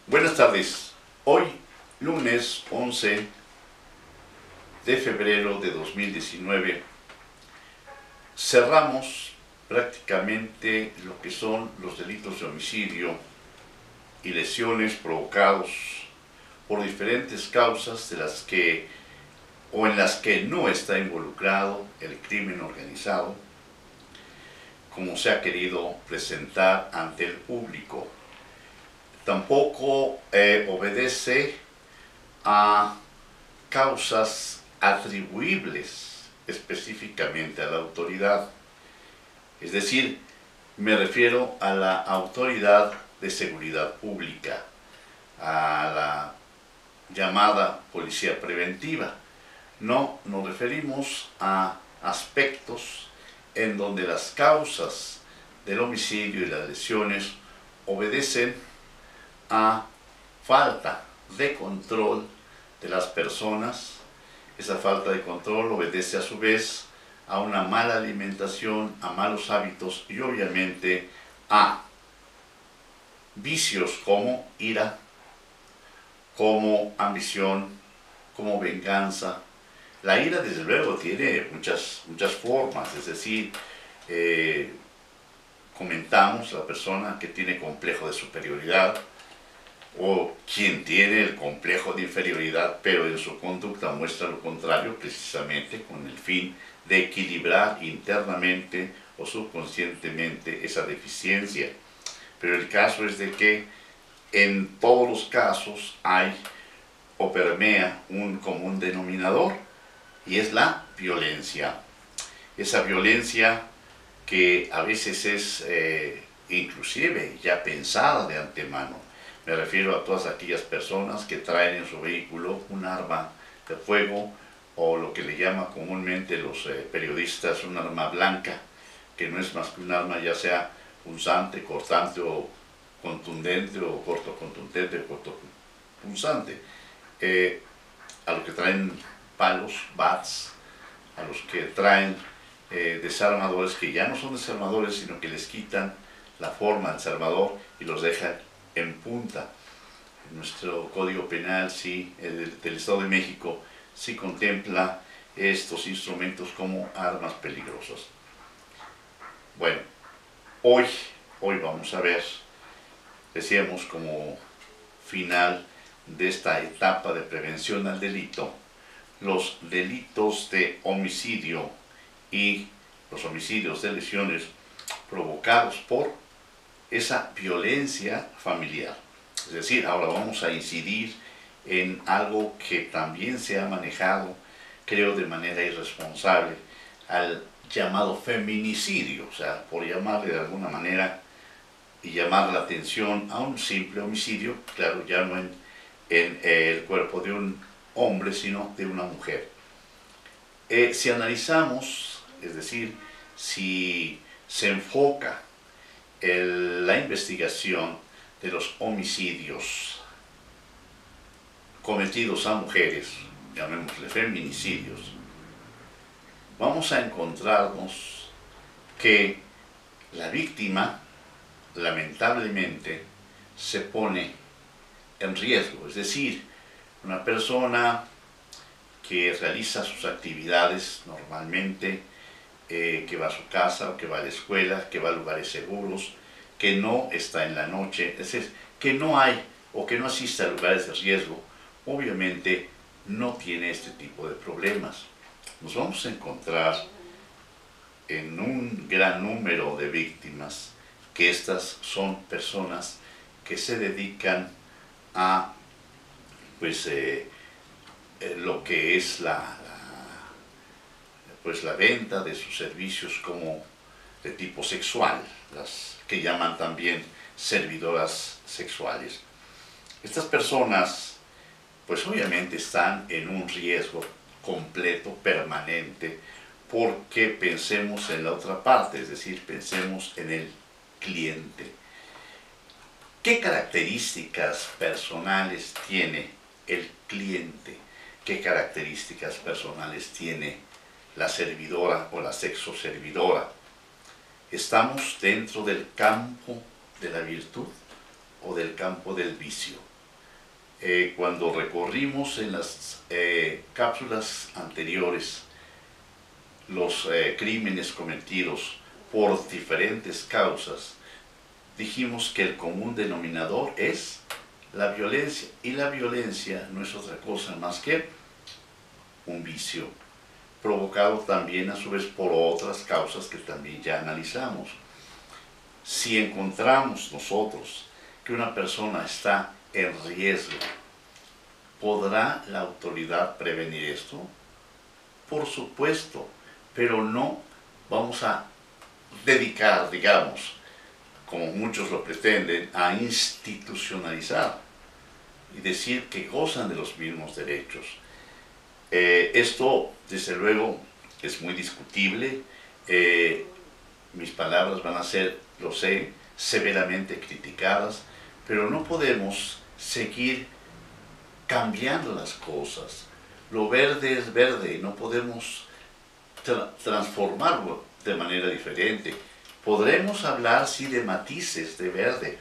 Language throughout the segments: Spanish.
Buenas tardes. Hoy, lunes 11 de febrero de 2019, cerramos prácticamente lo que son los delitos de homicidio y lesiones provocados por diferentes causas de las que o en las que no está involucrado el crimen organizado, como se ha querido presentar ante el público. Tampoco obedece a causas atribuibles específicamente a la autoridad. Es decir, me refiero a la autoridad de seguridad pública, a la llamada policía preventiva. No nos referimos a aspectos en donde las causas del homicidio y las lesiones obedecen a falta de control de las personas. Esa falta de control obedece a su vez a una mala alimentación, a malos hábitos y obviamente a vicios como ira, como ambición, como venganza. La ira desde luego tiene muchas formas, es decir, comentamos la persona que tiene complejo de superioridad, o quien tiene el complejo de inferioridad, pero en su conducta muestra lo contrario, precisamente con el fin de equilibrar internamente o subconscientemente esa deficiencia. Pero el caso es de que en todos los casos hay o permea un común denominador, y es la violencia. Esa violencia que a veces es inclusive ya pensada de antemano. Me refiero a todas aquellas personas que traen en su vehículo un arma de fuego, o lo que le llaman comúnmente los periodistas un arma blanca, que no es más que un arma ya sea punzante, cortante o contundente, o corto contundente, corto punzante. A los que traen palos, bats, a los que traen desarmadores que ya no son desarmadores, sino que les quitan la forma del desarmador y los dejan en punta. Nuestro Código Penal, sí, del Estado de México, sí contempla estos instrumentos como armas peligrosas. Bueno, hoy vamos a ver, decíamos como final de esta etapa de prevención al delito, los delitos de homicidio y los homicidios de lesiones provocados por esa violencia familiar. Es decir, ahora vamos a incidir en algo que también se ha manejado, creo de manera irresponsable, al llamado feminicidio, o sea, por llamarle de alguna manera y llamar la atención a un simple homicidio, claro, ya no en el cuerpo de un hombre, sino de una mujer. Si analizamos, es decir, si se enfoca la investigación de los homicidios cometidos a mujeres, llamémosle feminicidios, vamos a encontrarnos que la víctima lamentablemente se pone en riesgo. Es decir, una persona que realiza sus actividades normalmente, que va a su casa o que va a la escuela, que va a lugares seguros, que no está en la noche, es decir, que no hay o que no asiste a lugares de riesgo, obviamente no tiene este tipo de problemas. Nos vamos a encontrar en un gran número de víctimas que estas son personas que se dedican a lo que es la venta de sus servicios como de tipo sexual, las que llaman también servidoras sexuales. Estas personas pues obviamente están en un riesgo completo, permanente, porque pensemos en la otra parte, es decir, pensemos en el cliente. ¿Qué características personales tiene el cliente? ¿Qué características personales tiene la servidora o la sexoservidora? ¿Estamos dentro del campo de la virtud o del campo del vicio? Cuando recorrimos en las cápsulas anteriores los crímenes cometidos por diferentes causas, dijimos que el común denominador es la violencia, y la violencia no es otra cosa más que un vicio, provocado también a su vez por otras causas que también ya analizamos. Si encontramos nosotros que una persona está en riesgo, ¿podrá la autoridad prevenir esto? Por supuesto, pero no vamos a dedicar, digamos, como muchos lo pretenden, a institucionalizar y decir que gozan de los mismos derechos. Esto, desde luego, es muy discutible. Mis palabras van a ser, lo sé, severamente criticadas, pero no podemos seguir cambiando las cosas. Lo verde es verde y no podemos transformarlo de manera diferente. Podremos hablar, sí, de matices de verde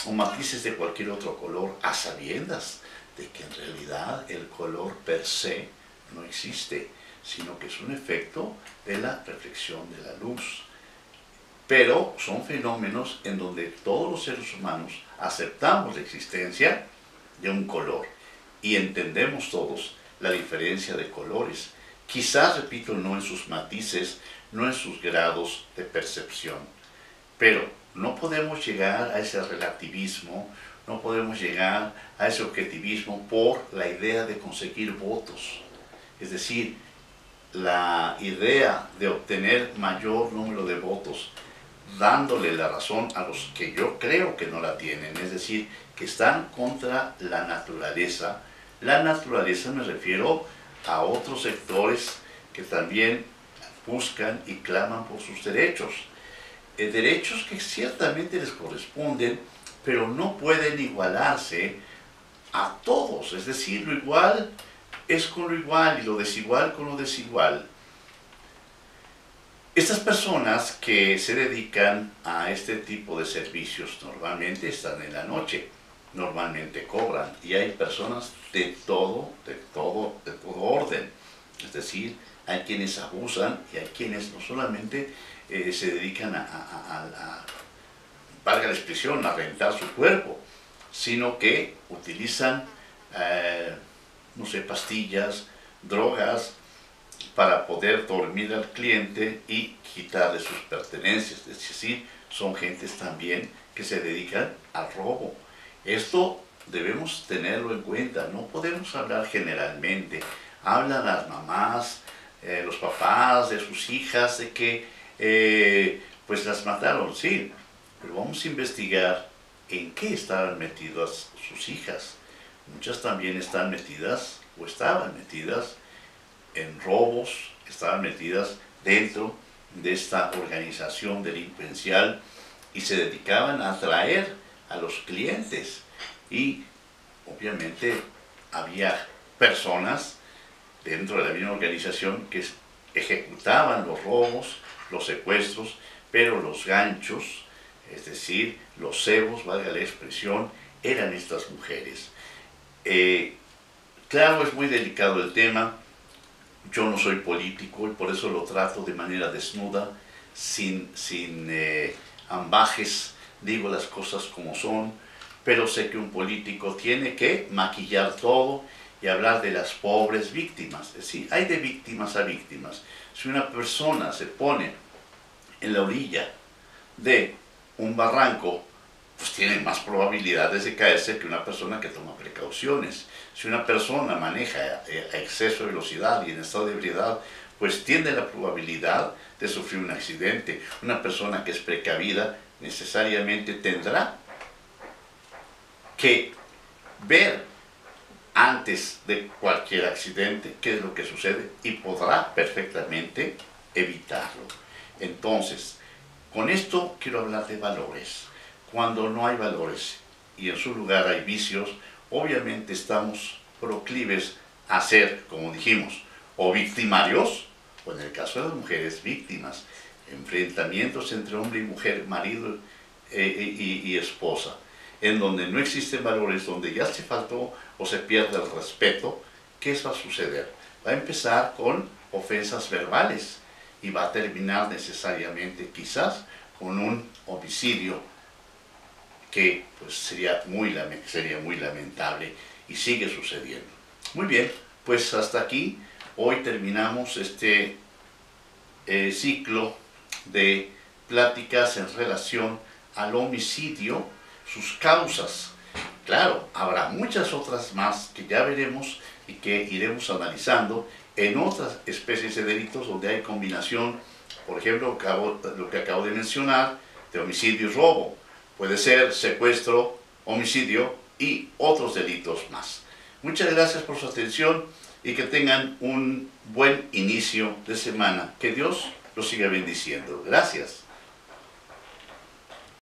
o matices de cualquier otro color, a sabiendas de que en realidad el color per se no existe, sino que es un efecto de la reflexión de la luz. Pero son fenómenos en donde todos los seres humanos aceptamos la existencia de un color y entendemos todos la diferencia de colores. Quizás, repito, no en sus matices, no en sus grados de percepción, pero no podemos llegar a ese relativismo, no podemos llegar a ese objetivismo por la idea de conseguir votos. Es decir, la idea de obtener mayor número de votos, dándole la razón a los que yo creo que no la tienen, es decir, que están contra la naturaleza. La naturaleza me refiero a otros sectores que también buscan y claman por sus derechos. Derechos que ciertamente les corresponden, pero no pueden igualarse a todos. Es decir, lo igual es con lo igual y lo desigual con lo desigual. Estas personas que se dedican a este tipo de servicios normalmente están en la noche, normalmente cobran, y hay personas de todo orden. Es decir, hay quienes abusan y hay quienes no solamente se dedican valga la expresión, a rentar su cuerpo, sino que utilizan, no sé, pastillas, drogas, para poder dormir al cliente y quitarle sus pertenencias. Es decir, son gentes también que se dedican al robo. Esto debemos tenerlo en cuenta, no podemos hablar generalmente. Hablan las mamás, los papás de sus hijas de que pues las mataron, sí, pero vamos a investigar en qué estaban metidas sus hijas. Muchas también están metidas o estaban metidas en robos, estaban metidas dentro de esta organización delincuencial y se dedicaban a atraer a los clientes. Y obviamente había personas dentro de la misma organización que ejecutaban los robos, los secuestros, pero los ganchos, es decir, los cebos, valga la expresión, eran estas mujeres. Claro, es muy delicado el tema. Yo no soy político y por eso lo trato de manera desnuda, sin ambajes, digo las cosas como son, pero sé que un político tiene que maquillar todo y hablar de las pobres víctimas. Es decir, hay de víctimas a víctimas. Si una persona se pone en la orilla de un barranco, pues tiene más probabilidades de caerse que una persona que toma precauciones. Si una persona maneja a exceso de velocidad y en estado de ebriedad, pues tiene la probabilidad de sufrir un accidente. Una persona que es precavida necesariamente tendrá que ver antes de cualquier accidente qué es lo que sucede y podrá perfectamente evitarlo. Entonces, con esto quiero hablar de valores. Cuando no hay valores y en su lugar hay vicios, obviamente estamos proclives a ser, como dijimos, o victimarios, o en el caso de las mujeres, víctimas, enfrentamientos entre hombre y mujer, marido y esposa. en donde no existen valores, donde ya se faltó o se pierde el respeto, ¿qué va a suceder? Va a empezar con ofensas verbales y va a terminar necesariamente quizás con un homicidio que pues, sería muy lamentable y sigue sucediendo. Muy bien, pues hasta aquí hoy terminamos este ciclo de pláticas en relación al homicidio, sus causas. Claro, habrá muchas otras más que ya veremos y que iremos analizando en otras especies de delitos donde hay combinación, por ejemplo, lo que acabo de mencionar, de homicidio y robo. Puede ser secuestro, homicidio y otros delitos más. Muchas gracias por su atención y que tengan un buen inicio de semana. Que Dios los siga bendiciendo. Gracias.